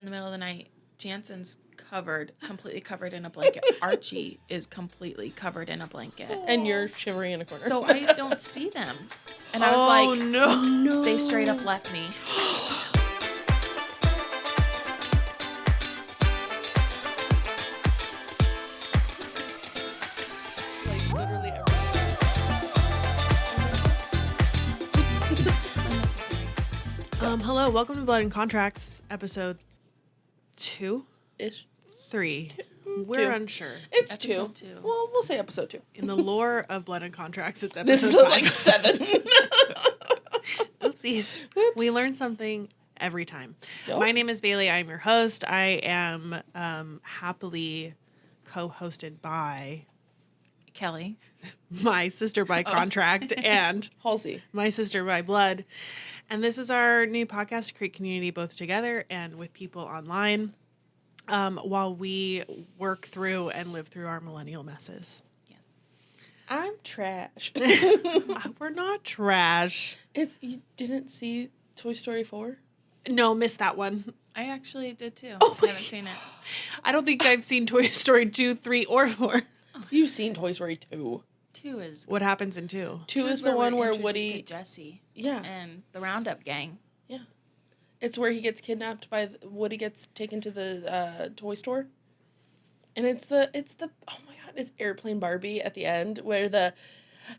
the middle of the night. Jansen's completely covered in a blanket. Archie is completely covered in a blanket. And you're shivering in a corner. So I don't see them. And I was like, no. They straight up left me. Like, literally Hello, welcome to Blood and Contracts, episode 2? Ish. 3. We're Two. unsure. It's Episode 2. 2. Well, we'll say episode 2. In the lore of Blood and Contracts, it's episode This is 5. like 7. Oopsies. Whoops. We learn something every time. Yep. My name is Bailey. I'm your host. I am happily co-hosted by Kelly. my sister by contract and Halsey. my sister by blood. And this is our new podcast to create community both together and with people online while we work through and live through our millennial messes. Yes. I'm trash. We're not trash. You didn't see Toy Story 4? No, missed that one. I actually did too. Oh I haven't seen it. I don't think I've seen Toy Story 2, 3, or 4. You've seen Toy Story 2. 2 is What happens in 2? 2 is the one where introduced Woody... to Jesse Yeah. and the Roundup gang. Yeah. It's where he gets kidnapped by... Woody gets taken to the toy store. And it's the... Oh my god, it's Airplane Barbie at the end where the...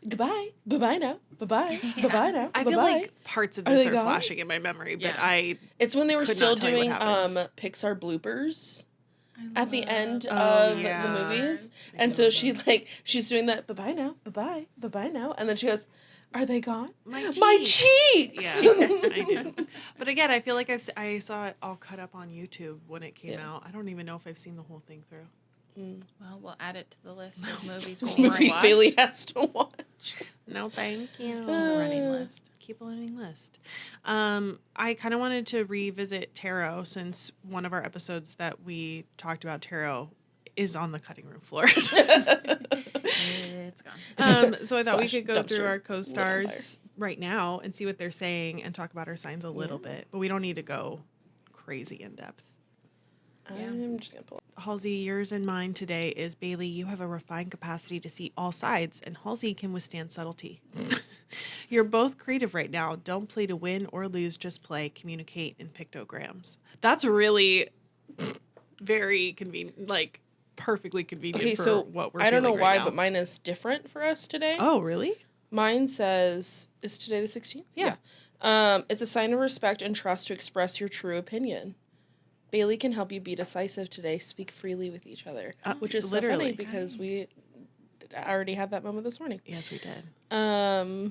Goodbye. Bye-bye now. Bye-bye. Yeah. Bye-bye now. I Bye-bye. feel like parts of Are this they are gone? flashing in my memory, but Yeah. It's when they were could still not tell you what doing happens. Pixar bloopers I at the end Oh, of yeah. the movies. I And do so remember. she's doing that, bye-bye now, bye-bye, bye-bye now. And then she goes, are they gone? My cheeks! Yeah, I do. But again, I feel like I saw it all cut up on YouTube when it came Yeah. out. I don't even know if I've seen the whole thing through. Well, we'll add it to the list of movies we'll Movies watch. Bailey has to watch. No, thank you. Keep a running list. Keep a running list. I kind of wanted to revisit tarot since one of our episodes that we talked about tarot is on the cutting room floor. It's gone. So I thought we Slash could go through dumpster our lit on co-stars right now and see what they're saying and talk about our signs a little bit, but we don't need to go crazy in depth. I'm just going to pull up. Halsey, yours and mine today is Bailey, you have a refined capacity to see all sides, and Halsey can withstand subtlety. You're both creative right now. Don't play to win or lose, just play, communicate in pictograms. That's really very convenient, like perfectly convenient Okay, for so what we're I don't know feeling why, right now. but mine is different for us today. Oh, really? Mine says, is today the 16th? Yeah. It's a sign of respect and trust to express your true opinion. Bailey can help you be decisive today. Speak freely with each other, which is so funny literally. because we already had that moment this morning. Yes, we did. Yeah.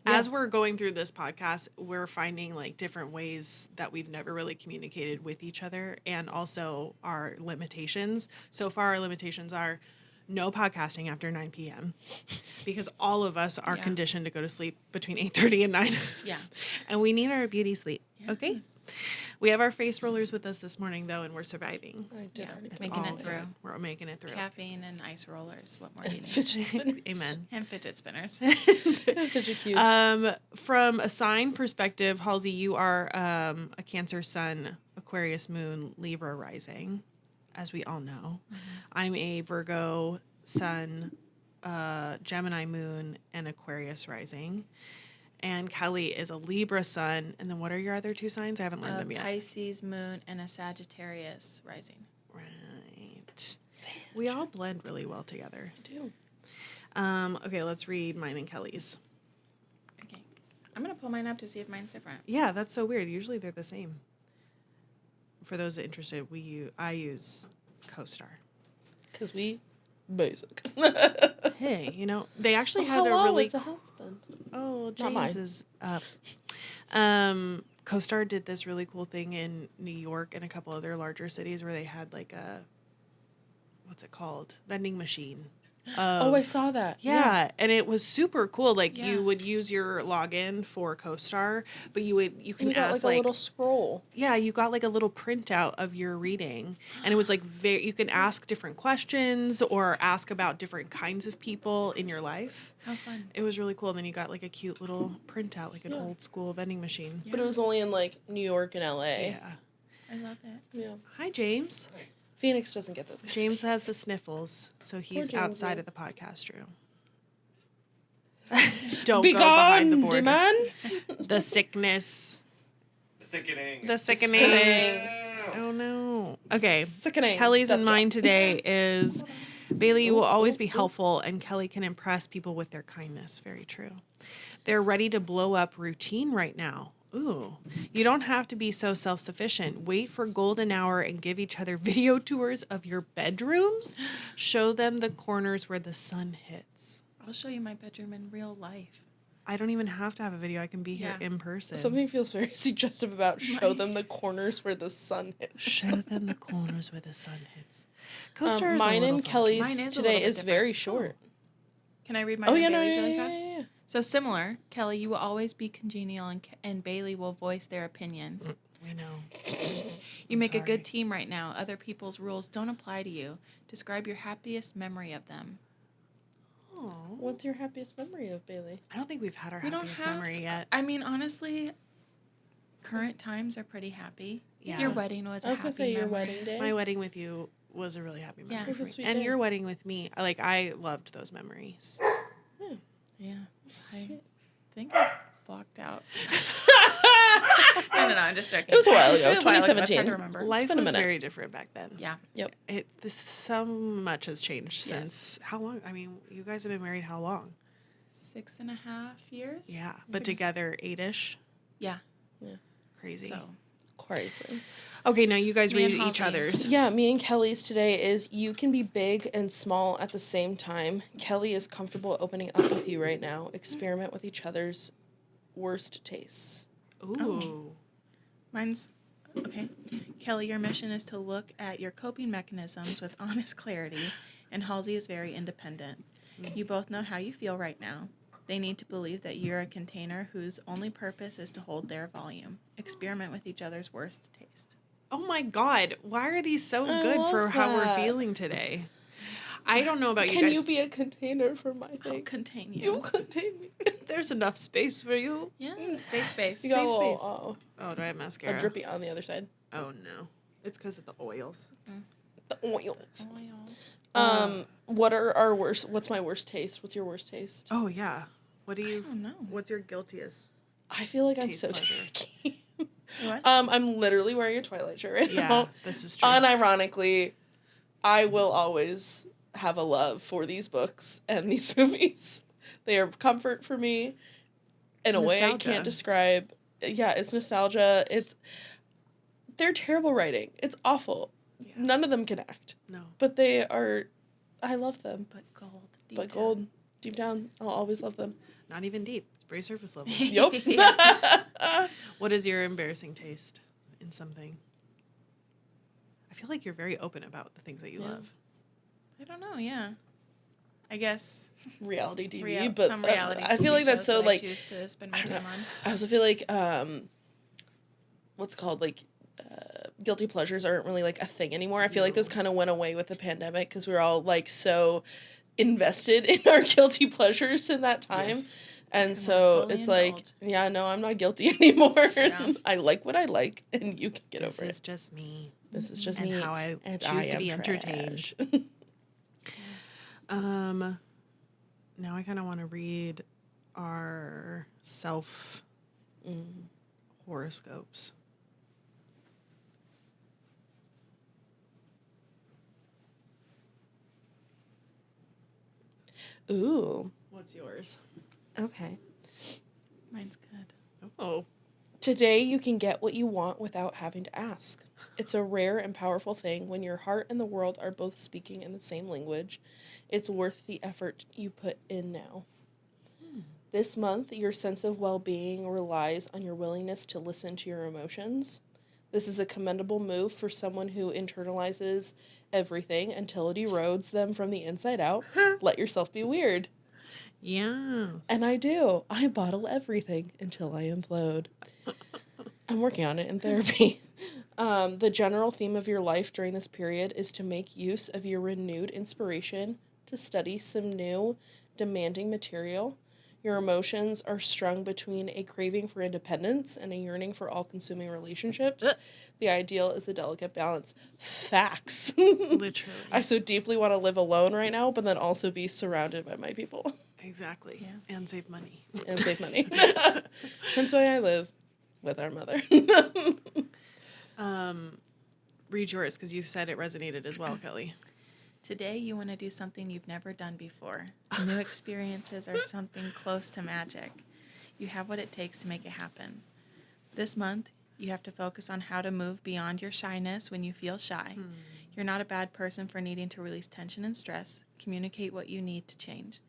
As we're going through this podcast, we're finding like different ways that we've never really communicated with each other and also our limitations. So far, our limitations are no podcasting after 9 p.m. because all of us are Yeah. conditioned to go to sleep between 8:30 and 9. Yeah. And we need our beauty sleep. Yes. Okay. We have our face rollers with us this morning, though, and we're surviving. I did Yeah. already. It's Making it all- through. We're making it through. Caffeine and ice rollers. What more do you need? Fidget spinners. Amen. And fidget spinners. Fidget cubes. From a sign perspective, Halsey, you are a Cancer Sun, Aquarius Moon, Libra rising, as we all know. Mm-hmm. I'm a Virgo Sun, Gemini Moon, and Aquarius rising. And Kelly is a Libra Sun. And then what are your other two signs? I haven't learned them yet. Pisces moon and a Sagittarius rising. Right. We all blend really well together. I do. Okay, let's read mine and Kelly's. Okay. I'm going to pull mine up to see if mine's different. Yeah, that's so weird. Usually they're the same. For those interested, I use Costar. Because we basic. Hey, they actually had hello, a really it's a husband. Oh, Not mine. James is up. Costar did this really cool thing in New York and a couple other larger cities where they had like a what's it called? Vending machine. Oh, I saw that. Yeah, and it was super cool. Like Yeah. you would use your login for Costar, but you And can you got ask like a little scroll. yeah, you got like a little printout of your reading, and it was like you can ask different questions or ask about different kinds of people in your life. How fun. It was really cool. And then you got like a cute little printout, like an Yeah. old school vending machine. But it was only in like New York and LA. Yeah. I love it. Yeah. Hi, James. Phoenix doesn't get those. James has the sniffles, so he's Jamesy. outside of the podcast room. Don't Be go behind the gone, border. man. The sickness. The sickening. The sickening. Sickening. Oh no. Okay. Sickening. Kelly's in Dun, mind dun. today is Bailey, you will always be helpful, and Kelly can impress people with their kindness. Very true. They're ready to blow up routine right now. Ooh. You don't have to be so self-sufficient. Wait for golden hour and give each other video tours of your bedrooms. Show them the corners where the sun hits. I'll show you my bedroom in real life. I don't even have to have a video. I can be here Yeah. in person. Something feels very suggestive about show them the corners where the sun hits. Show them the corners where the sun hits. Costar is Mine a little and funky. Kelly's Mine is a today little bit is very different. short. Can I read mine Oh, and yeah, no, Bailey's yeah, really yeah, fast? yeah. So similar, Kelly, you will always be congenial, and Bailey will voice their opinion. We know. You I'm make a sorry. good team right now. Other people's rules don't apply to you. Describe your happiest memory of them. Aw. What's your happiest memory of Bailey? I don't think we've had our We don't happiest have. memory yet. I mean, honestly, current times are pretty happy. Yeah. Your wedding was I was a gonna happy say your memory. wedding day. My wedding with you was a really happy Yeah. memory. It was a for me. sweet And day. your wedding with me, like I loved those memories. Yeah. I Sweet. think I blocked out. No, I'm just joking. It was a while It's ago, been a while It's hard 2017. to remember. Life been a was minute. very different back then. Yeah. Yep. So much has changed Yes. since how long? I mean, you guys have been married how long? 6.5 years. Yeah, but 6 together 8-ish. Yeah. Crazy. So Crazy. Okay, now you guys Me read and each Halsey. other's. Yeah, me and Kelly's today is you can be big and small at the same time. Kelly is comfortable opening up with you right now. Experiment with each other's worst tastes. Ooh. mine's okay. Kelly, your mission is to look at your coping mechanisms with honest clarity, and Halsey is very independent. You both know how you feel right now. They need to believe that you're a container whose only purpose is to hold their volume. Experiment with each other's worst taste. Oh my God, why are these so I good for love how we're that. feeling today? I don't know about you Can guys. you be a container for my I'll thing? contain You you. contain me. There's enough space for you. Yeah, safe space. You got Safe a space. little, Oh, do I have a mascara? drippy on the other side. Oh no, it's because of the oils. The oils. Oils. What are our worst? What's my worst taste? What's your worst taste? Oh yeah. What do I you? don't know. What's your guiltiest? I feel like I'm Taste so pleasure. tacky. What? I'm literally wearing a Twilight shirt right Yeah, now. this is true. Unironically, I will always have a love for these books and these movies. They are comfort for me in a way I Nostalgia. can't describe. Yeah, it's nostalgia. They're terrible writing. It's awful. Yeah. None of them can act, No. but they are. I love them. But gold. deep But down. gold, deep down, I'll always love them. Not even deep. It's pretty surface level. Yup. What is your embarrassing taste in something? I feel like you're very open about the things that you Yeah. love. I don't know. Yeah. I guess Reality TV, real- but some reality. I feel TV like that's shows so that like. I choose to spend my I don't time know. on. I also feel like what's called like guilty pleasures aren't really like a thing anymore. I feel like those kind of went away with the pandemic because we were all like so invested in our guilty pleasures in that time. Yes. And Come so on, fully it's like, indulge. yeah, no, I'm not guilty anymore. Yeah. I like what I like, and you can get This over is it. just me. This is just and me. how I and choose I to be am entertained. trash. Now I kind of want to read our self horoscopes. Ooh. What's yours? Okay. Mine's good. Oh, Today, you can get what you want without having to ask. It's a rare and powerful thing when your heart and the world are both speaking in the same language. It's worth the effort you put in now. This month, your sense of well-being relies on your willingness to listen to your emotions. This is a commendable move for someone who internalizes everything until it erodes them from the inside out. Let yourself be weird. yeah. And I do. I bottle everything until I implode. I'm working on it in therapy. The general theme of your life during this period is to make use of your renewed inspiration to study some new, demanding material. Your emotions are strung between a craving for independence and a yearning for all-consuming relationships. The ideal is a delicate balance. Facts. Literally. I so deeply want to live alone right now, but then also be surrounded by my people. Exactly. Yeah. And save money. And save money. Hence why I live with our mother. Read yours because you said it resonated as well, Kelly. Today, you want to do something you've never done before. New experiences are something close to magic. You have what it takes to make it happen. This month, you have to focus on how to move beyond your shyness when you feel shy. You're not a bad person for needing to release tension and stress. Communicate what you need to change.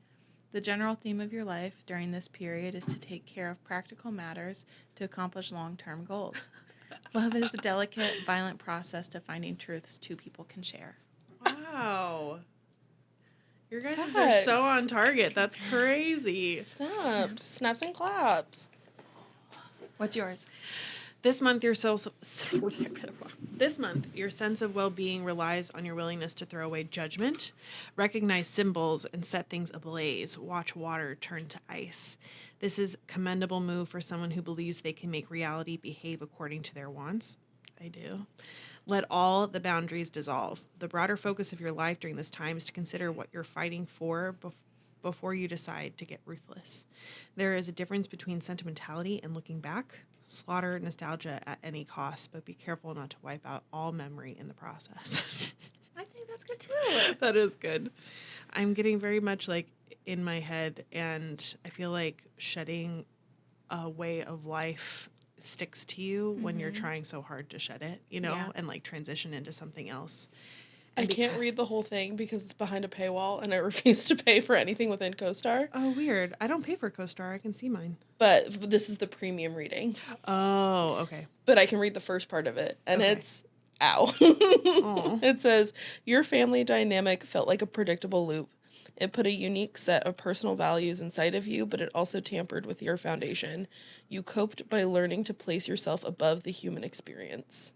The general theme of your life during this period is to take care of practical matters to accomplish long-term goals. Love is a delicate, violent process to finding truths two people can share. Wow. Your guys are Facts. so on target. That's crazy. Snaps. Snaps and claps. What's yours? This month, your sense of well-being relies on your willingness to throw away judgment, recognize symbols, and set things ablaze. Watch water turn to ice. This is a commendable move for someone who believes they can make reality behave according to their wants. I do. Let all the boundaries dissolve. The broader focus of your life during this time is to consider what you're fighting for before you decide to get ruthless. There is a difference between sentimentality and looking back. Slaughter nostalgia at any cost, but be careful not to wipe out all memory in the process. I think that's good too. That is good. I'm getting very much like in my head, and I feel like shedding a way of life sticks to you when you're trying so hard to shed it, you know, Yeah. and like transition into something else. I can't read the whole thing because it's behind a paywall and I refuse to pay for anything within Costar. Oh, weird. I don't pay for Costar. I can see mine. But this is the premium reading. Oh, okay. But I can read the first part of it. And Okay. it's, ow. Aw. It says, your family dynamic felt like a predictable loop. It put a unique set of personal values inside of you, but it also tampered with your foundation. You coped by learning to place yourself above the human experience.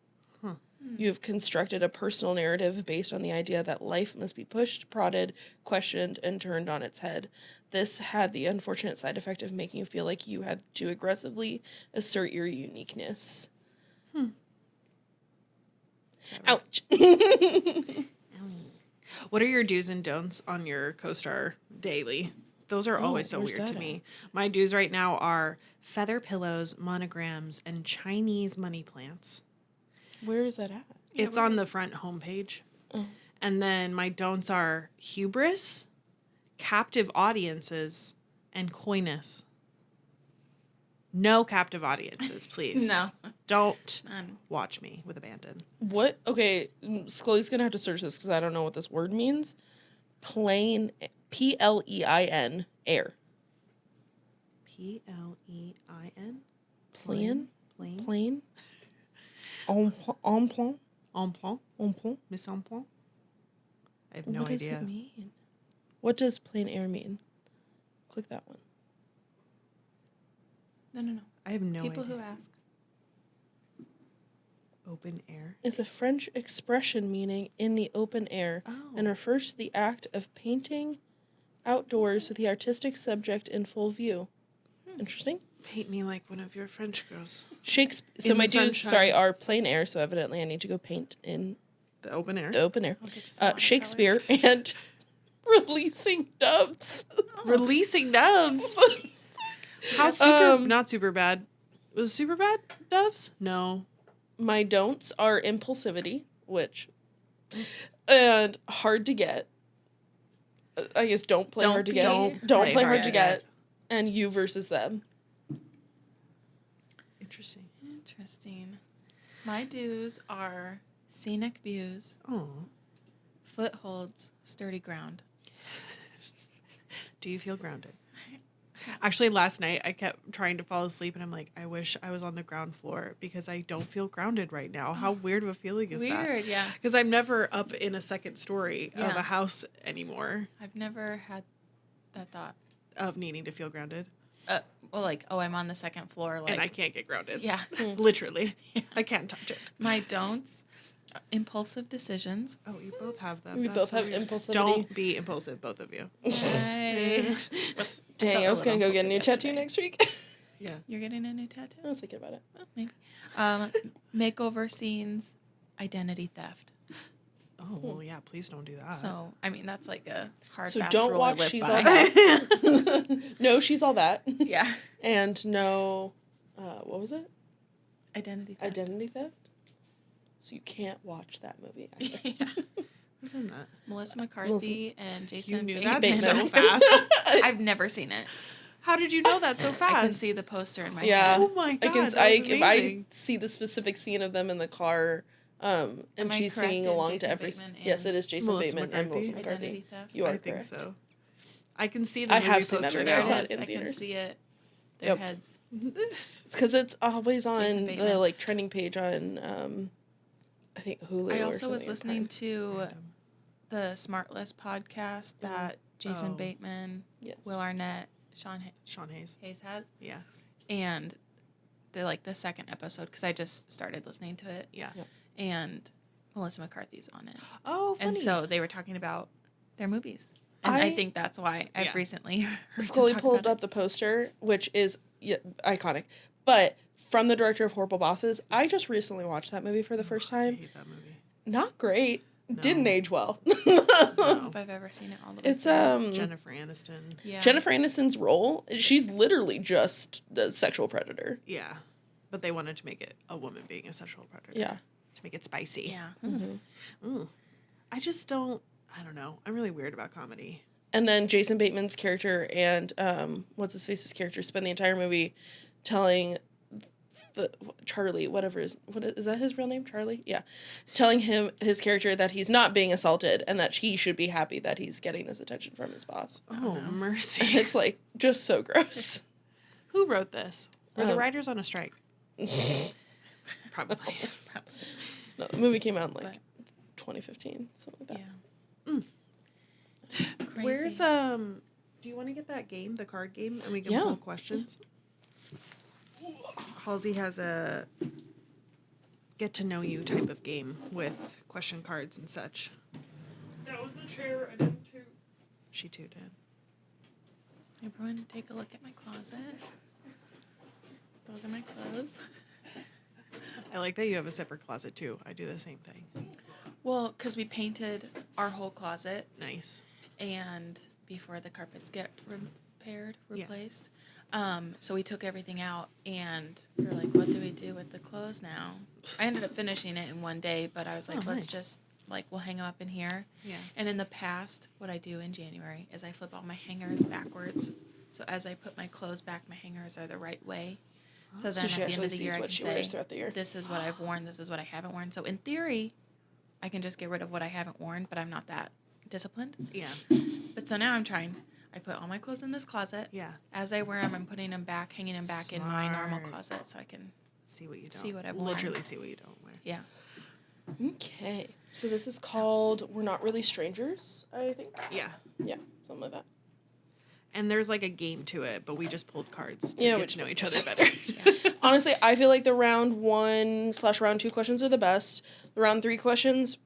You have constructed a personal narrative based on the idea that life must be pushed, prodded, questioned, and turned on its head. This had the unfortunate side effect of making you feel like you had to aggressively assert your uniqueness. Ouch. What are your do's and don'ts on your CoStar daily? Those are always so where's weird to that me. My do's right now are feather pillows, monograms, and Chinese money plants. Where is that at? It's on the front homepage. Oh. And then my don'ts are hubris, captive audiences, and coyness. No captive audiences, please. No. Don't None. watch me with abandon. What? Okay, Scully's gonna have to search this because I don't know what this word means. Plain, Plein, air. Plein? Plain? Plain? Plain? En plan? En plan? En plan? Mise en plan? I have no What does idea. it mean? What does plain air mean? Click that one. No. I have no People idea. who ask. Open air? It's a French expression meaning in the open air and Oh. refers to the act of painting outdoors with the artistic subject in full view. Interesting. Paint me like one of your French girls. Shakespeare. So In my the dues, sunshine. sorry, are plain air. So evidently, I need to go paint in The open air? the open air. I'll get you some watercolors. Shakespeare and releasing doves. Releasing doves. How super, not super bad. Was it super bad doves? No. My don'ts are impulsivity, and hard to get. I guess don't play hard to get. Don't play hard to get. And you versus them. Interesting. Interesting. My do's are scenic views, Oh. footholds, sturdy ground. Do you feel grounded? Actually, last night I kept trying to fall asleep and I'm like, I wish I was on the ground floor because I don't feel grounded right now. How weird of a feeling is that? Weird, yeah. Because I'm never up in a second story of Yeah. a house anymore I've never had that thought. of needing to feel grounded. Well, like, oh, I'm on the second floor. Like, And I can't get grounded. yeah. Literally. I can't touch it. My don'ts, impulsive decisions. Oh, you both have them. We That's both so have weird. impulsivity. Don't be impulsive, both of you. I Dang, I was gonna go get a new tattoo next week. Yeah. You're getting a new tattoo? I was thinking about it. Oh, maybe. Makeover scenes, identity theft. Oh, well, yeah, please don't do that. So, I mean, that's like a hard, So fast don't rule I watch live She's by. All That. No, She's All That. Yeah. And no, what was it? Identity theft. Identity Theft. So you can't watch that movie either. Yeah. Who's in that? Melissa McCarthy and Jason You knew Bateman. that so Bateman. fast. I've never seen it. How did you know that so fast? I can see the poster in my Yeah. head. Oh my god, that was I amazing. see the specific scene of them in the car, and Am I she's correct singing in along Jason to every. Bateman and Yes, it is Jason Melissa Bateman and McCarthy? Melissa McCarthy. Identity theft. You are I think correct. so. I can see the I movie have seen that poster movie. There I it saw is. it in I can theaters. see it. Their Yep. heads. It's because it's always on Jason the Bateman. trending page on, I think Hulu. I or also was something, or listening Prime. to Random. the Smartless podcast that Jason Oh. Bateman, Yes. Will Arnett, Sean Sean Hayes. Hayes has. Yeah. And they're like the second episode because I just started listening to it. Yeah. Yep. And Melissa McCarthy's on it. Oh, funny. And so they were talking about their movies. And I I- think that's why I've Yeah. recently heard them Scully talk pulled about up the poster, which is iconic. But from the director of Horrible Bosses, I just recently watched that movie for the first I time. hate that movie. Not great. No. Didn't age well. I don't know if I've ever seen it all the way It's through. Jennifer Aniston. Yeah. Jennifer Aniston's role. She's literally just the sexual predator. Yeah. But they wanted to make it a woman being a sexual predator. Yeah. To make it spicy. Yeah. Ooh. I just don't. I don't know. I'm really weird about comedy. And then Jason Bateman's character and what's his face's character spend the entire movie telling the Charlie, whatever is that his real name? Charlie? Yeah. Telling his character that he's not being assaulted and that he should be happy that he's getting this attention from his boss. Oh, mercy. It's like just so gross. Who wrote this? Were the Um, writers on a strike? Probably. No, the movie came out in like But- 2015, something like that. Yeah. Crazy. Where's do you want to get that game, the card game, and we can Yeah. pull questions? Halsey has a get to know you type of game with question cards and such. That was the chair I didn't too. She too did. Everyone take a look at my closet. Those are my clothes. I like that you have a separate closet too. I do the same thing. Well, because we painted our whole closet, Nice. and before the carpets get repaired, Yeah. replaced, so we took everything out, and we were like, what do we do with the clothes now? I ended up finishing it in one day, but I was like, Oh, let's nice. just, like, we'll hang them up in here. Yeah. And in the past, what I do in January is I flip all my hangers backwards. So as I put my clothes back, my hangers are the right way. So then she at the end actually of the year, sees I what can she wears say, throughout the year. this is what I've worn, this is what I haven't worn. So in theory, I can just get rid of what I haven't worn, but I'm not that disciplined. Yeah. But so now I'm trying. I put all my clothes in this closet. Yeah. As I wear them, I'm putting them back, hanging them back in my normal Smart. closet so I can, See what you don't. See what I've worn. Literally see what you don't wear. yeah. Okay. So this is called We're Not Really Strangers, I think. Yeah. Yeah, something like that. And there's like a game to it, but we just pulled cards to Yeah, get which to know makes each other sense. better. Honestly, I feel like the round 1/round 2 questions are the best. The round 3 questions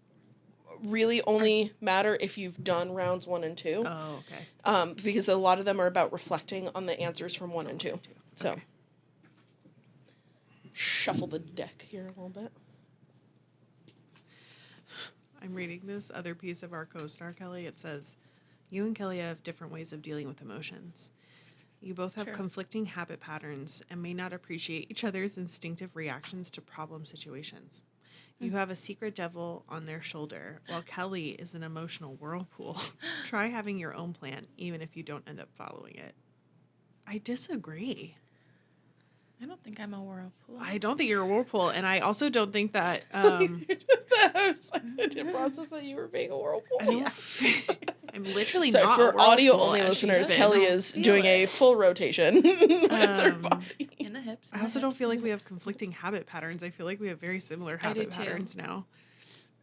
really only matter if you've done rounds 1 and 2. Oh, okay. Because a lot of them are about reflecting on the answers from 1 and 2. So, Okay. shuffle the deck here a little bit. I'm reading this other piece of our Costar, Kelly. It says, you and Kelly have different ways of dealing with emotions. You both have Sure. conflicting habit patterns and may not appreciate each other's instinctive reactions to problem situations. You have a secret devil on their shoulder, while Kelly is an emotional whirlpool. Try having your own plan, even if you don't end up following it. I disagree. I don't think I'm a whirlpool. I don't think you're a whirlpool, and I also don't think that. I didn't process that you were being a whirlpool. I don't, I'm literally Sorry, not for a whirlpool, audio-only as she listeners, spins. Kelly is Feel doing it. a full rotation with her Um, body. In the hips. I also don't feel like we have conflicting habit patterns. I feel like we have very similar I do habit too. patterns now.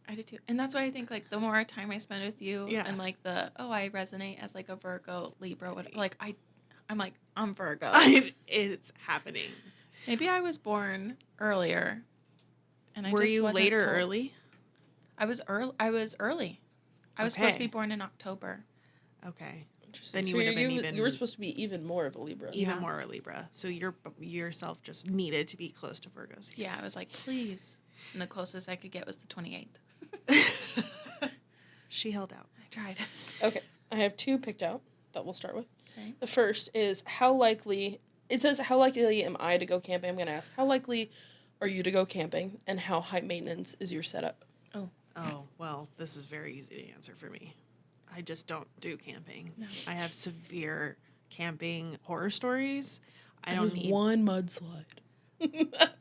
I do too. And that's why I think like the more time I spend with you Yeah. and like I resonate as like a Virgo, Libra, whatever. Like I'm like, I'm Virgo. It's happening. Maybe I was born earlier. And I Were just you wasn't late or told. early? I was early. I was supposed to be Okay. born in October. Okay. Interesting. Then you So would have been even you were supposed to be even more of a Libra. even Yeah. more a Libra. So yourself just needed to be close to Virgo's. Yeah, I was like, please. And the closest I could get was the 28th. She held out. I tried. Okay, I have 2 picked out that we'll start with. Okay. The first is how likely am I to go camping? I'm going to ask, how likely are you to go camping, and how high maintenance is your setup? Oh, well, this is very easy to answer for me. I just don't do camping. No. I have severe camping horror stories. I don't need one mudslide.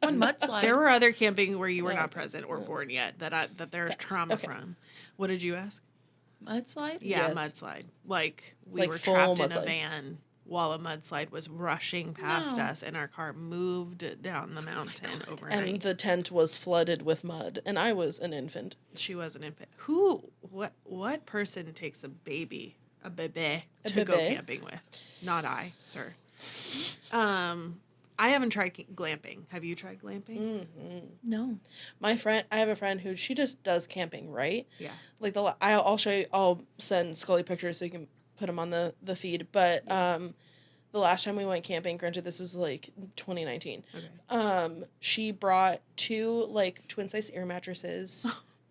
One mudslide. There were other camping where you were Oh, not okay. present or born yet that there's Facts. trauma Okay. from. What did you ask? Mudslide? Yeah, Yes. mudslide. Like we Like were full trapped in a mudslide. van while a mudslide was rushing past No. us, and our car moved down the mountain overnight. And the tent was flooded with mud, and I was an infant. She was an infant. What person takes a baby A to go bebe? camping with? Not I, sir. I haven't tried glamping. Have you tried glamping? Mm-hmm. No. I have a friend who she just does camping, right? Yeah. Like I'll show you. I'll send Scully pictures so you can put them on the feed. But the last time we went camping, granted this was like 2019. Okay. She brought 2 like twin size air mattresses,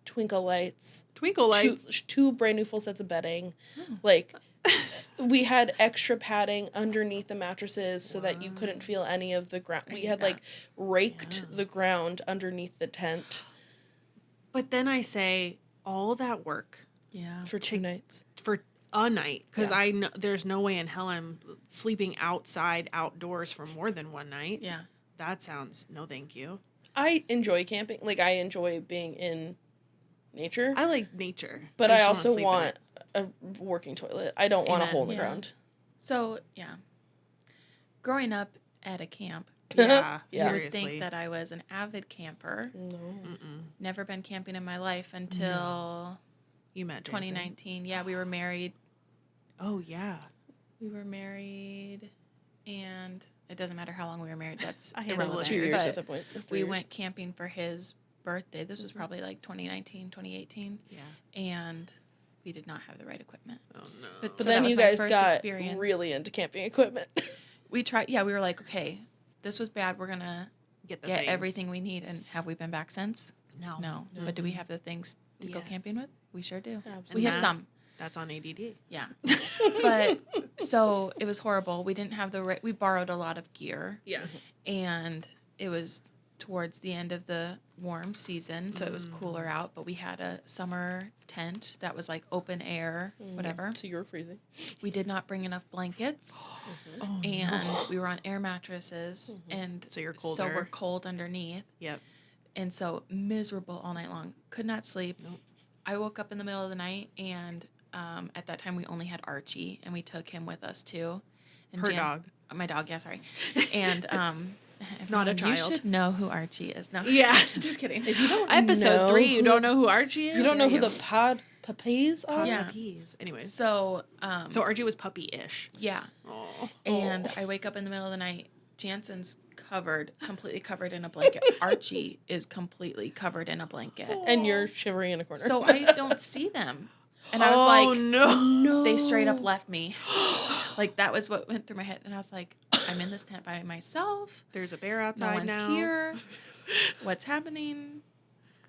twinkle lights, Twinkle lights. two brand new full sets of bedding, like. We had extra padding underneath the mattresses so that you couldn't feel any of the ground. We hate had that. like raked the ground underneath the tent But then I say all that work Yeah. for 2 nights. for a night, because Yeah. I know there's no way in hell I'm sleeping outside outdoors for more than one night. Yeah. That sounds no thank you. I enjoy camping. Like, I enjoy being in nature. I like nature. But just I wanna also sleep in want it. a working toilet. I don't want a Amen. hole in the Yeah. ground. So, yeah. Growing up at a camp, Yeah, Yeah. you would seriously. think that I was an avid camper. No. Mm-mm. Never been camping in my life until You met Jansen. 2019. Yeah, we were married. Oh yeah. We were married, and it doesn't matter how long we were married. That's I had a irrelevant. 2 years but at the point. 3 we years. went camping for his birthday. This was probably like 2019, 2018. Yeah. And we did not have the right equipment. Oh no. But- But So then that was you my guys first got experience. really into camping equipment. We tried, yeah, we were like, okay, this was bad. We're going to get the get things. everything we need. And have we been back since? No. No. But do we have the things to go camping Yes. with? We sure do. Absolutely. We have that- some. That's on ADD. Yeah. But so it was horrible. We didn't have the right, we borrowed a lot of gear, Yeah. and it was towards the end of the warm season, so it was cooler out, but we had a summer tent that was like open air, whatever. So you were freezing. We did not bring enough blankets, Oh, and we were on air mattresses, and So you're so colder. we're cold underneath, Yep. and so miserable all night long. Could not sleep. Nope. I woke up in the middle of the night, and at that time we only had Archie, and we took him with us too. And Her dog. My dog, yeah, sorry. And Not a everyone, child. You should know who Archie is. No, Yeah. just kidding. If you don't Episode know 3. You who- don't know who Archie is. You don't know who you? the puppies are? Yeah. Puppies. Anyways. So, So Archie was puppy-ish. yeah, Oh. and I wake up in the middle of the night. Jansen's completely covered in a blanket. Archie is completely covered in a blanket. And you're shivering in a corner. So I don't see them. And I was like, no. they straight up left me. Like, that was what went through my head. And I was like, I'm in this tent by myself. There's a bear No outside one's now. here. What's happening?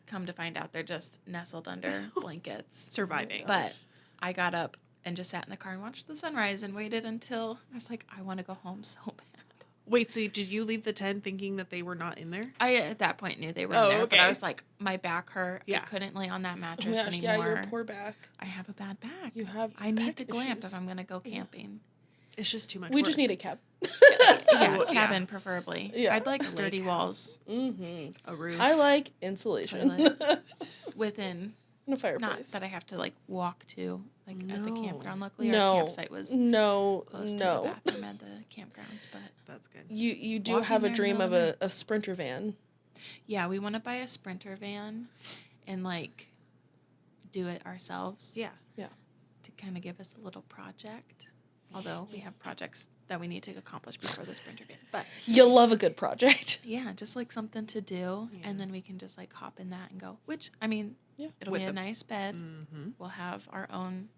Come to find out, they're just nestled under blankets. Surviving. But I got up and just sat in the car and watched the sunrise and waited until I was like, I want to go home so bad. Wait, so did you leave the tent thinking that they were not in there? I, at that point, knew they were Oh, there. But I okay. was like, my back hurt. Yeah. I couldn't lay on that Oh my mattress gosh, yeah, anymore. your poor back. I have a bad back. You have I need back to glamp issues. if I'm going to go camping. It's just too much We work. just need a cab. Yeah, yeah. cabin preferably. Yeah. I'd like I like sturdy walls Mm-hmm. a roof. I like insulation. Toilet. within, And a fireplace. not that I have to like walk to, like at the No. campground. Luckily, No. our campsite was No, close to no. the bathroom at the campgrounds. But That's good. You do Walking have a there, dream no, of no. a Sprinter van. yeah, we want to buy a Sprinter van and like do it ourselves. Yeah. To kind of give us a little project. Although we have projects that we need to accomplish before the Sprinter van. But You love a good project. yeah, just like something to do. Yeah. And then we can just like hop in that and go. Which, I mean, Yeah. it'll With be a the- nice bed. Mm-hmm. We'll have our own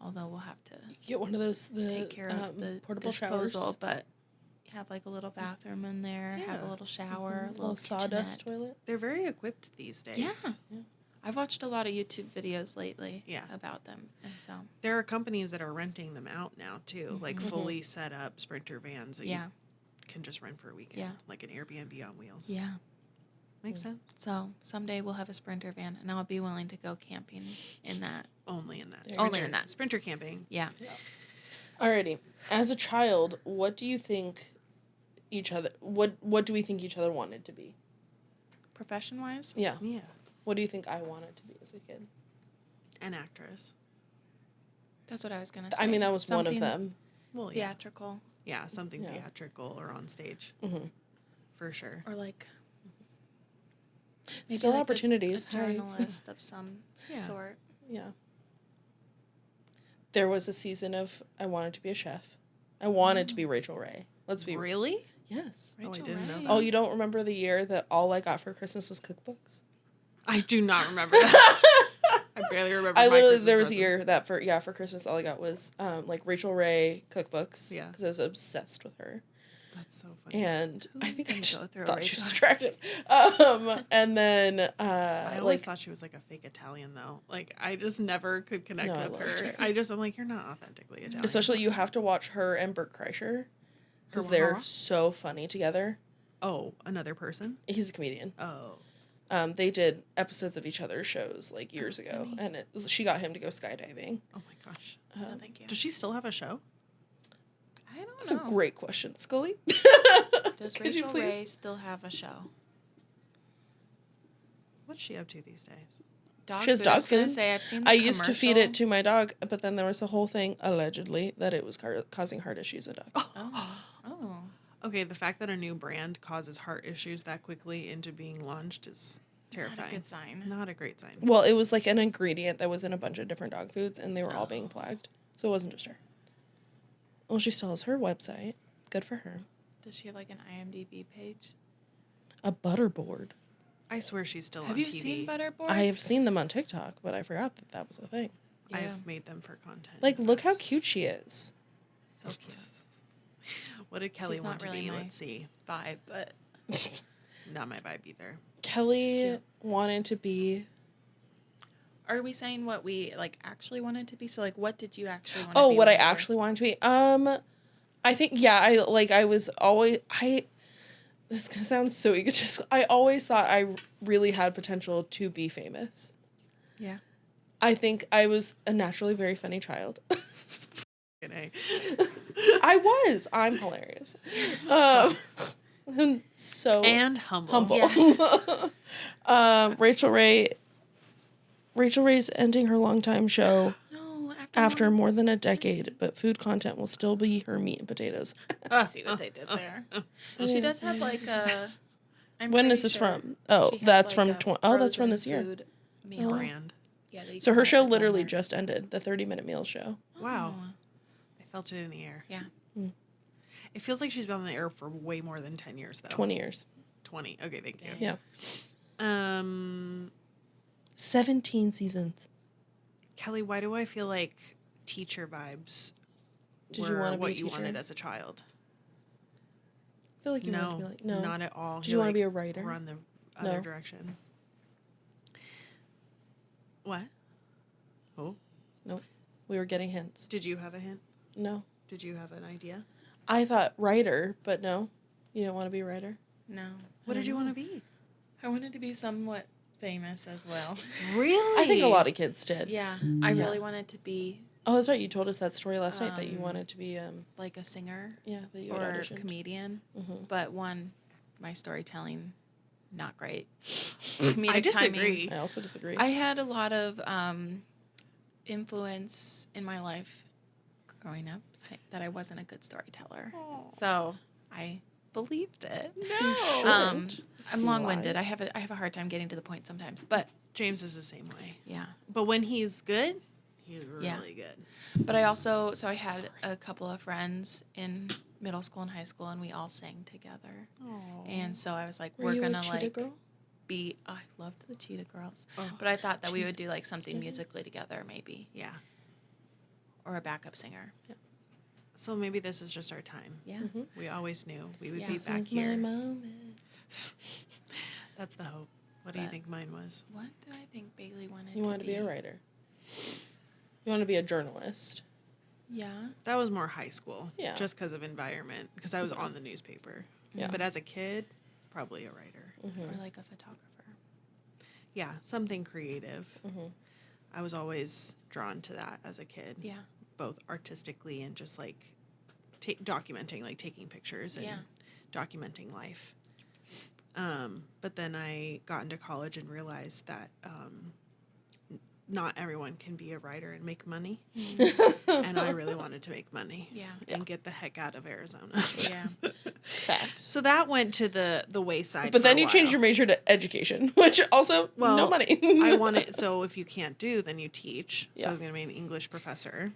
Although we'll have to Get one of those take care of the portable disposal, showers. but have like a little bathroom in there, have a Yeah. little shower, A a little little sawdust kitchenette. toilet. They're very equipped these days. Yeah. I've watched a lot of YouTube videos lately Yeah. about them, and so There are companies that are renting them out now too, like fully set up Sprinter vans that yeah, you can just rent for a weekend, Yeah. like an Airbnb on wheels. yeah. Makes sense. So someday we'll have a Sprinter van, and I'll be willing to go camping in that. Only in that. There you Only in that. Sprinter camping. Yeah. Alrighty. As a child, what do you think each other? What do we think each other wanted to be? Profession wise, Yeah. Yeah. What do you think I wanted to be as a kid? An actress. that's what I was gonna say. I mean, that was one of Something them. Well, yeah. theatrical, Yeah, something Yeah. theatrical or on stage. Mm-hmm. For sure. or like maybe Still like opportunities. A journalist of some Yeah. sort. Yeah. There was a season of I wanted to be a chef. I wanted to be Rachel Ray. Let's be Really? Yes. Oh, I Rachel didn't know Ray. that. Oh, you don't remember the year that all I got for Christmas was cookbooks? I do not remember that. I barely remember. I my literally Christmas there was a presents. year that for Christmas all I got was like Rachel Ray cookbooks. Yeah. Because I was obsessed with her. That's so funny. And Who I think I didn't just go through a thought she was Rachel? attractive. And then I always like thought she was like a fake Italian though. Like I just never could connect No, I with loved her. her. I'm like, you're not authentically Italian. especially you have to watch her and Bert Kreischer because Her- they're huh? so funny together. Oh, another person? He's a comedian. Oh. They did episodes of each other's shows like years ago, funny. and she got him to go skydiving. Oh my gosh. No, thank you. Does she still have a show? I don't That's know. a great question, Scully. Does Could you Rachel please? Ray still have a show? What's she up to these days? Dog She has food. dog I was gonna food. say I've seen. The I used to feed it commercial. to my dog, but then there was a whole thing allegedly that it was causing heart issues in dogs. Oh. Oh. Okay, the fact that a new brand causes heart issues that quickly into being launched is terrifying. Not a good sign. Not a great sign. Well, it was like an ingredient that was in a bunch of different dog foods, and they were all being flagged. So it wasn't just her. Well, she still has her website. Good for her. Does she have like an IMDb page? A butterboard. I swear she's still Have on you TV. seen Butterboard? I have seen them on TikTok, but I forgot that that was a thing. Yeah. I've made them for content. Like, look how cute she is. So cute. What did Kelly She's want not to really be? my- Let's see. Vibe, but Not my vibe either. She's Kelly cute. wanted to be. are we saying what we like actually wanted to be? So like, what did you actually want? Oh, to be what I when you were- actually wanted to be. I think I was always This sounds so egotistical. I always thought I really had potential to be famous. Yeah. I think I was a naturally very funny child. Okay. I was. I'm hilarious. I'm so And humble. humble. Rachel Ray's ending her longtime show No. after more than a decade, but food content will still be her meat and potatoes. See what they did there. She Yeah. does have like a. I'm When is pretty this sure from? Oh, she has, that's like, from a that's from frozen this year. food meal. Brand. Yeah, that you So can her buy show at literally Walmart. just ended, the 30-minute meal show. Wow. Oh. I felt it in the air. Yeah. Mm. It feels like she's been on the air for way more than 10 years, though. 20 years. 20. Okay, thank you. Yeah. 17 seasons. Kelly, why do I feel like teacher vibes Did you were wanna be a what you teacher? wanted as a child? I feel like you wanted to be like, no. not at all. Did you want to be a writer? Run the other No. direction. What? Oh, Nope. We were getting hints. did you have a hint? No. Did you have an idea? I thought writer, but no. You didn't want to be a writer? No. What did you want to be? I wanted to be somewhat famous as well. Really? I think a lot of kids did. Yeah. I Yeah. really wanted to be Oh, that's right. You told us that story last night that you Um, wanted to be, like a singer that you had or auditioned. comedian. Mhm. But one, my storytelling, not great. Comedic I timing. disagree. I also disagree. I had a lot of influence in my life growing up that I wasn't a good storyteller. So I believed it. You shouldn't. I'm long-winded. Lies. I have a hard time getting to the point sometimes. But James is the same way. yeah. But when he's good, he's Yeah. really good. But I also I had a couple of friends in middle school and high school, and we all sang together. And so I was like, Were we're you a gonna cheetah like girl? be. Oh, I loved the Cheetah Girls, Oh, but I thought that we would do like Jesus. something musically together, maybe. Yeah. or a backup singer. So maybe this is just our time. Yeah. Mhm. We always knew we would Yeah. be This back This is my here. moment. That's the hope. What do you But- think mine was? What do I think Bailey wanted You to wanted to be a writer. You want to be a journalist. Yeah. That was more high school. Yeah. Just because of environment. Because I was on the newspaper. Yeah. But as a kid, probably a writer. Mm-hmm. Or like a photographer. Yeah, something creative. Mm-hmm. I was always drawn to that as a kid. Yeah. Both artistically and just like documenting, like taking pictures and Yeah. documenting life. But then I got into college and realized that not everyone can be a writer and make money. And I really wanted to make money. Yeah. And get the heck out of Arizona. Yeah. Facts. So that went to the wayside. But for then a you changed while. your major to education, which also no Well, money. I wanted, so if you can't do, then you teach. So Yeah. I was going to be an English professor.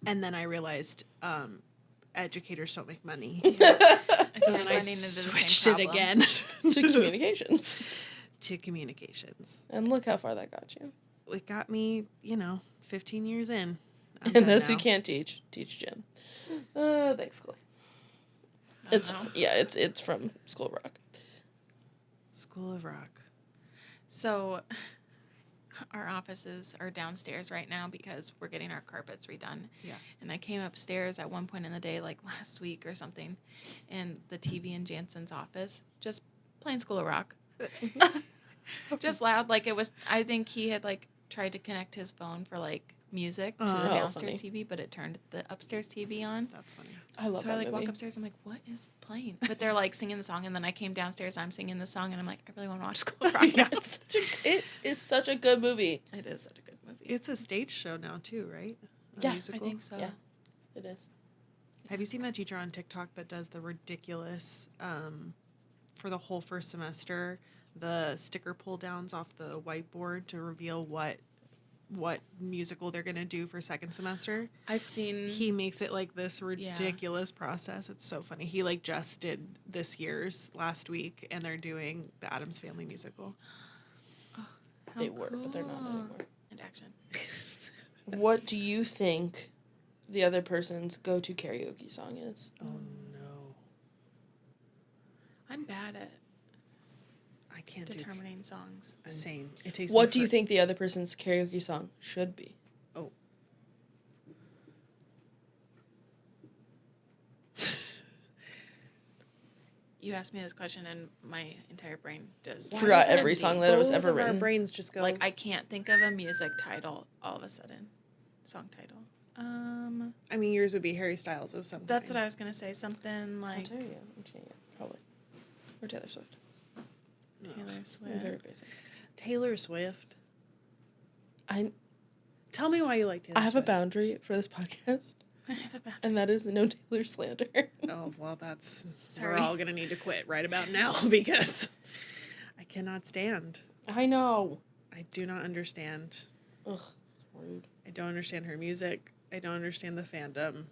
And then I realized educators don't make money. So then I running into the same switched it problem. again to communications. to communications. And look how far that got you. It got me, 15 years in. I'm And done those who now. can't teach Jim. Thanks, Chloe. It's it's from School of Rock. School of Rock. So our offices are downstairs right now because we're getting our carpets redone. Yeah. And I came upstairs at one point in the day, like last week or something, and the TV in Jansen's office, just playing School of Rock. Just loud. Like it was, I think he had like tried to connect his phone for like music to the Oh, downstairs funny. TV, but it turned the upstairs TV on. That's funny. I love So that I like movie. walk upstairs. I'm like, what is playing? But they're like singing the song, and then I came downstairs. I'm singing the song, and I'm like, I really want to watch School of Rock. Yeah, it is such a good movie. It is such a good movie. It's a stage show now, too, right? A Yeah, I musical? I think so. Yeah. It is. Have you seen that teacher on TikTok that does the ridiculous, for the whole first semester, the sticker pull downs off the whiteboard to reveal what musical they're going to do for second semester? I've seen. He makes it like this ridiculous process. It's so funny. He like just did this year's last week, and they're doing the Addams Family musical. How They were, but they're not cool. anymore. And action. What do you think the other person's go-to karaoke song is? Oh no, I'm bad at I can't determining songs. do same. It takes. What do you think the other person's karaoke song should be? Oh. You asked me this question, and my entire brain just Forgot is every empty. song that was ever Our written. brains just go Like I can't think of a music title all of a sudden. Song title. I mean, yours would be Harry Styles of something. That's what I was gonna say. Something I'll like tell you. Probably. Or Taylor Swift. Taylor I'm Swift. very basic. Taylor Swift. I Tell me why you like Taylor have a Swift. boundary for this podcast, I have a bad. and that is no Taylor slander. Oh, well, that's... Sorry. We're all going to need to quit right about now because I cannot stand. I know. I do not understand. Ugh, rude. I don't understand her music. I don't understand the fandom.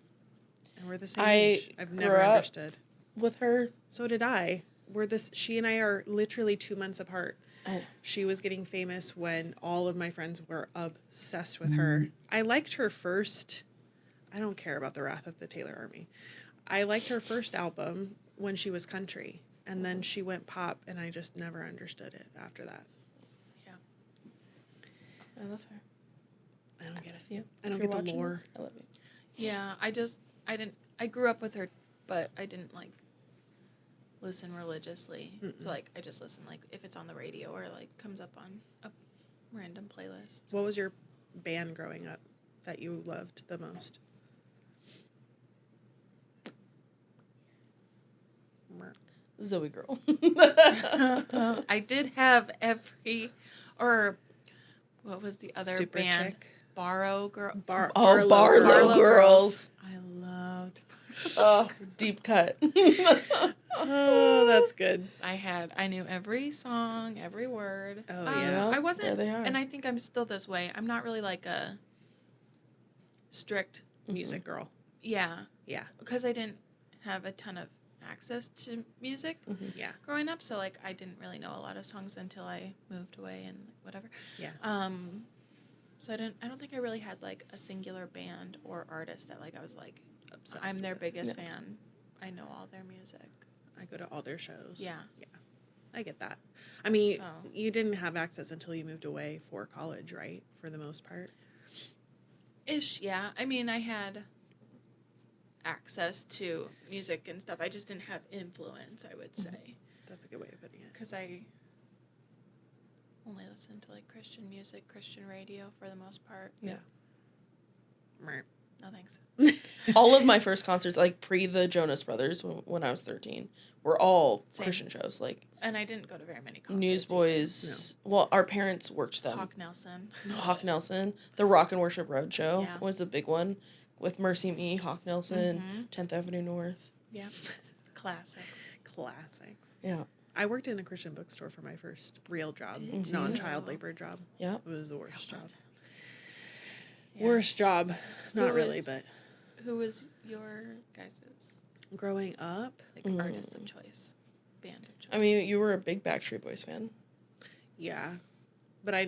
And we're the same I age. I've never grew up- understood. With her, So did I. She and I are literally 2 months apart. I, She was getting famous when all of my friends were obsessed with her. I liked her first. I don't care about the Wrath of the Taylor Army. I liked her first album when she was country, and then she went pop, and I just never understood it after that. I love her. I don't get it. You. I don't If you're get the watching lore. this, I love you. Yeah, I grew up with her, but I didn't like listen religiously. So like I just listen like if it's on the radio or like comes up on a random playlist. What was your band growing up that you loved the most? Zoe girl. I did have what was the other Super band? Chick? Barrow Girl. Oh, Barlow Girls. I loved. Oh, deep cut. Oh, that's good. I knew every song, every word. Oh, yeah. I wasn't, There they are. and I think I'm still this way. I'm not really like a strict, Music girl. yeah, Yeah. because I didn't have a ton of access to music Yeah. growing up, so like I didn't really know a lot of songs until I moved away and whatever. Yeah. So I don't think I really had like a singular band or artist that like I was like, Obsessed I'm their with. biggest Yeah. fan. I know all their music. I go to all their shows. Yeah. Yeah. I get that. I mean, So. you didn't have access until you moved away for college, right? For the most part. Ish, yeah. I mean, I had access to music and stuff. I just didn't have influence, I would say. That's a good way of putting it. Because I only listened to like Christian music, Christian radio for the most part. Yeah. No thanks. All of my first concerts, like pre the Jonas Brothers, when I was 13, were all Same. Christian shows. Like And I didn't go to very many concerts. Newsboys. Well, our parents worked either. them. Hawk Nelson. Hawk Nelson. The Rock and Worship Roadshow Yeah. was a big one with Mercy Me, Hawk Nelson, Mhm. 10th Avenue North. Yeah. Classics. Classics. Yeah. I worked in a Christian bookstore for my first real job, Did you? non-child labor job. Yeah. It was the worst Real job. fun. Yeah. Worst job. Not Who really, is- but Who was your guys's growing up, like Mm. artist of choice, band of choice? I mean, you were a big Backstreet Boys fan. yeah. But I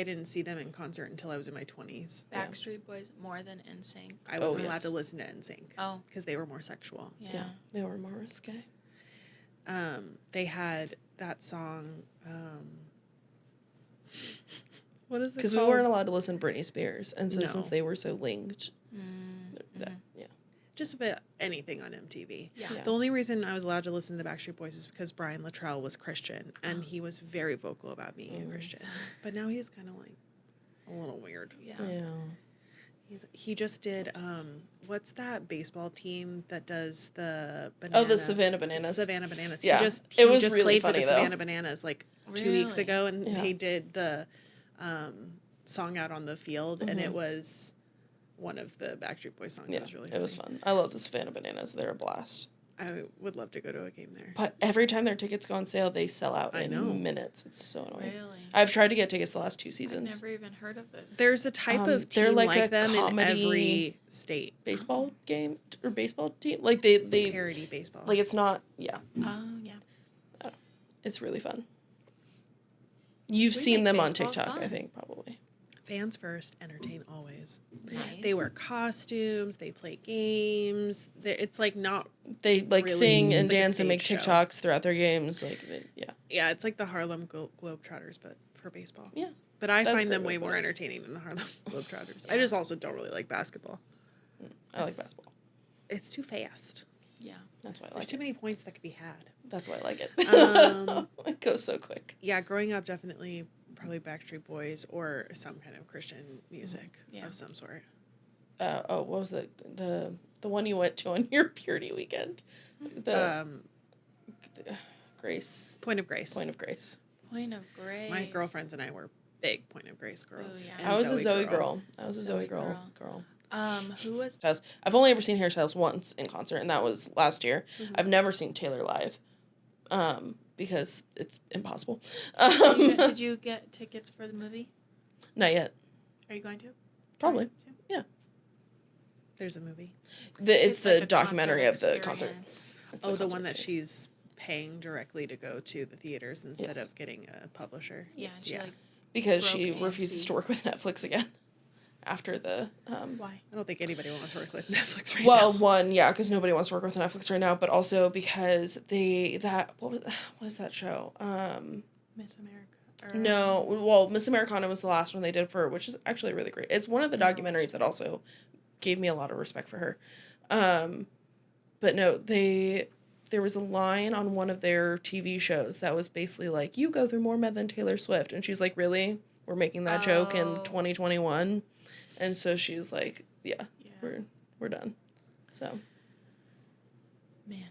didn't see them in concert until I was in my 20s. Backstreet Boys more than NSYNC. I wasn't yes. allowed to listen to NSYNC Oh, because they were more sexual. yeah. They were more risque. They had that song, what is it Because we called? weren't allowed to listen to Britney Spears. And so No. since they were so linked, Mm-hmm. yeah. Just about anything on MTV. Yeah. Yeah. The only reason I was allowed to listen to the Backstreet Boys is because Brian Luttrell was Christian, and he was very vocal about being a Christian. But now he's kind of like a little weird. Yeah. He just did what's that baseball team that does the banana? Oh, the Savannah Bananas. Savannah Bananas. Yeah. He It just was really played funny, for the though. Savannah Bananas like 2 weeks Really? ago, and Yeah. they did the song out on the field, and it was one of the Backstreet Boys songs. Yeah, It was really it was funny. fun. I love the Savannah Bananas. They're a blast. I would love to go to a game there. But every time their tickets go on sale, they sell out I in know. minutes. It's so annoying. Really? I've tried to get tickets the last 2 I've seasons. never even heard of this. There's a type of they're team like like a them in comedy every state. Baseball game or baseball team. Like they Parody baseball. like it's not Oh, yeah. it's really fun. You've We seen make them on baseball TikTok, I fun. think, probably. Fans first, entertain always. Nice. They wear costumes. They play games. It's like not. They like Really? sing and It's like a dance and make stage show. TikToks throughout their games. Like yeah. Yeah, it's like the Harlem Globetrotters, but for baseball. Yeah. But I That's find them great way way to more put it. entertaining than the Harlem Globetrotters. Yeah. I just also don't really like basketball. I like It's- basketball. It's too fast. Yeah. That's why I There's like too it. many points that could be had. That's why I like it. Um, It goes so quick. Yeah, growing up, definitely probably Backstreet Boys or some kind of Christian music Yeah. of some sort. What was it? The one you went to on your purity weekend? The Grace. Point of Grace. Point of Grace. Point of Grace. My girlfriends and I were big Point of Grace girls. yeah. and I was a Zoe girl. girl. I was a Zoe Zoe girl. girl. Who was? Hairstyles. I've only ever seen Hairstyles once in concert, and that was last year. I've never seen Taylor live, because it's impossible. Did you get tickets for the movie? Not yet. Are you going to? Probably. Going to? There's a movie. It's the like a documentary of concert the concert. experience. It's Oh, the concert one that experience. she's paying directly to go to the theaters instead Yes. of getting a publisher. Yeah. And she Yeah. like. Because broke she AMC. refuses to work with Netflix again after the Why? I don't think anybody wants to work with Netflix right well, now. one, yeah, because nobody wants to work with Netflix right now, but also because what was that show? Miss America. Or, No, well, Miss Americana was the last one they did for her, which is actually really great. It's one of the documentaries that also gave me a lot of respect for her. But no, there was a line on one of their TV shows that was basically like, you go through more meth than Taylor Swift. And she's like, really? We're making that joke in Oh. 2021? And so she was like, yeah, Yeah. we're done. So, Man.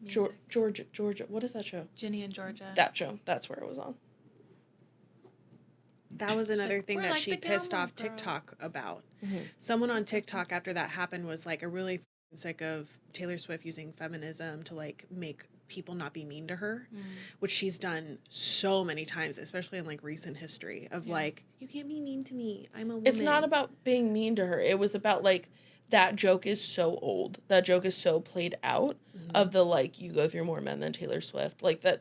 Music. Georgia, what is that show? Ginny and Georgia. That show. That's where it was on. That was another like, thing "We're that like she the pissed Gilmore off Girls." TikTok about. Mhm. Someone on TikTok after that happened was like, a really sick of Taylor Swift using feminism to like make people not be mean to her, which she's done so many times, especially in like recent history of Yeah. like, you can't be mean to me. I'm a woman. It's not about being mean to her. It was about like that joke is so old. That joke is so played out of the like you go through more men than Taylor Swift. Like that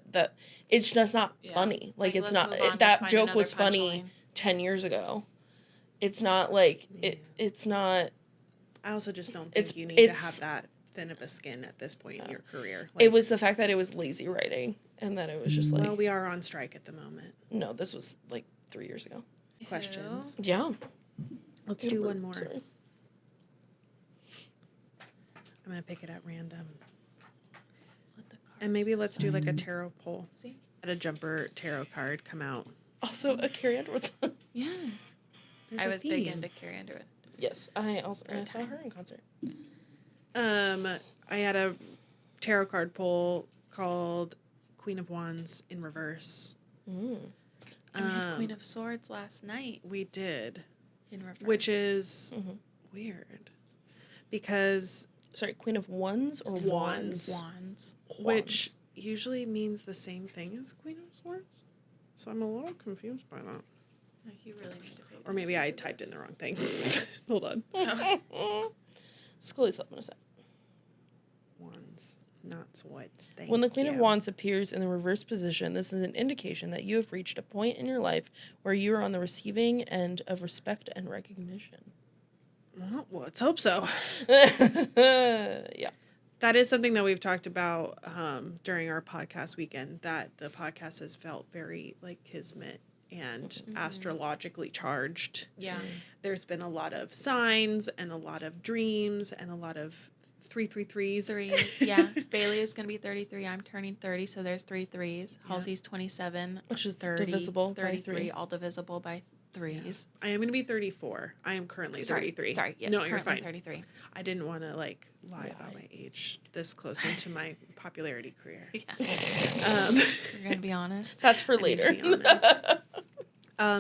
it's just not Yeah. funny. Like it's let's not move on, let's that find joke another was funny punchline. 10 years ago. It's not like it's not. I also just don't It's- think you need to it's- have that thin of a skin at this point in your career. It was the fact that it was lazy writing and that it was just like, well, we are on strike at the moment. no, this was like 3 years ago. Questions. Yeah. Let's do one more. Sorry. I'm gonna pick it at random, Let the cards and maybe let's do like a tarot poll. See? Let a jumper tarot card come out. Also, a Carrie Underwood song. Yes. There's I a was big theme. into Carrie Underwood. Yes, I saw her in concert. I had a tarot card poll called Queen of Wands in reverse. Mm. And we had Queen of Swords last night We did, in reverse. which is Mhm. weird because Sorry, Queen of Wands or Wands. Wands. which usually means the same thing as Queen of Swords. So I'm a little confused by that. Like, you really need to pay Or maybe I attention to typed in this. the wrong thing. Hold on. Scully's helping us out. Wands, not swords. Thank When the Queen of you. Wands appears in the reverse position, this is an indication that you have reached a point in your life where you are on the receiving end of respect and recognition. Well, let's hope so. Yeah. That is something that we've talked about during our podcast weekend, that the podcast has felt very like kismet and astrologically charged. Yeah. There's been a lot of signs and a lot of dreams and a lot of 333s. Threes. Yeah. Bailey is going to be 33. I'm turning 30, so there's 3 threes. Yeah. Halsey's 27. Which is 30, divisible by 33, 3. all divisible by 3s. I am going to be 34. I am currently 33. Sorry. Yes, No, you're currently fine. 33. I didn't want to like lie about my age this close into my popularity career. Yeah. Um, We're going to be honest. That's for I need to later. be honest.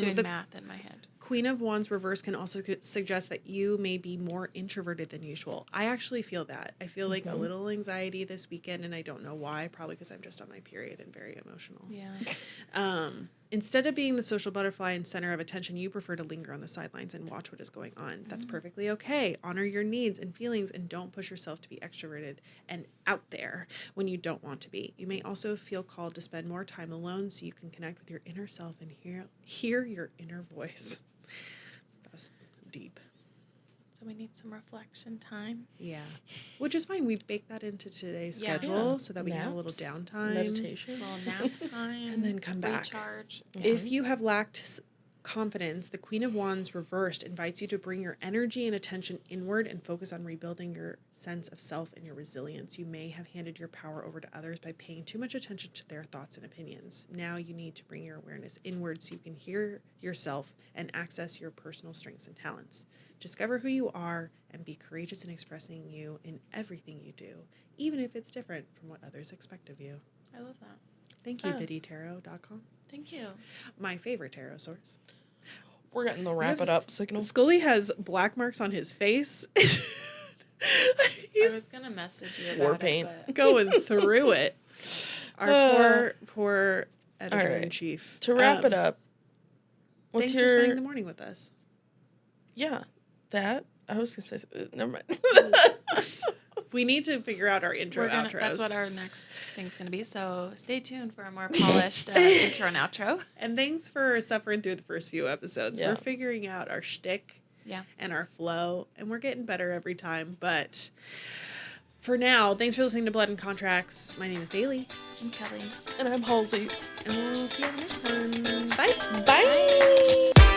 Doing The math in my head. Queen of Wands reverse can also suggest that you may be more introverted than usual. I actually feel that. I feel like a little anxiety this weekend, and I don't know why. Probably because I'm just on my period and very emotional. Yeah. Instead of being the social butterfly and center of attention, you prefer to linger on the sidelines and watch what is going on. That's perfectly okay. Honor your needs and feelings and don't push yourself to be extroverted and out there when you don't want to be. You may also feel called to spend more time alone so you can connect with your inner self and hear your inner voice. That's deep. So we need some reflection time. Yeah. Which is fine. We've baked that into today's Yeah. schedule Yeah. so that we can have a little Naps, downtime. meditation. Well, nap time. And then come back. Recharge. If you have lacked confidence, the Queen of Wands reversed invites you to bring your energy and attention inward and focus on rebuilding your sense of self and your resilience. You may have handed your power over to others by paying too much attention to their thoughts and opinions. Now you need to bring your awareness inward so you can hear yourself and access your personal strengths and talents. Discover who you are and be courageous in expressing you in everything you do, even if it's different from what others expect of you. I love that. Thank you, Thanks. biddytarot.com. Thank you. My favorite tarot source. We're getting the wrap it up signal. Scully has black marks on his face. I He's was going to message you War about paint. it, but going through it. Our poor All editor in right. chief. To wrap it up, what's Thanks for spending your the morning with us. that? I was gonna say never mind. We need to figure out our intro outros. that's what our next thing's going to be. So stay tuned for a more polished intro and outro. And thanks for suffering through the first few episodes. Yeah. We're figuring out our shtick Yeah. and our flow, and we're getting better every time. But for now, thanks for listening to Blood and Contracts. My name is Bailey, I'm Kelly. And I'm Halsey. and we'll see you on the next one. Bye. Bye.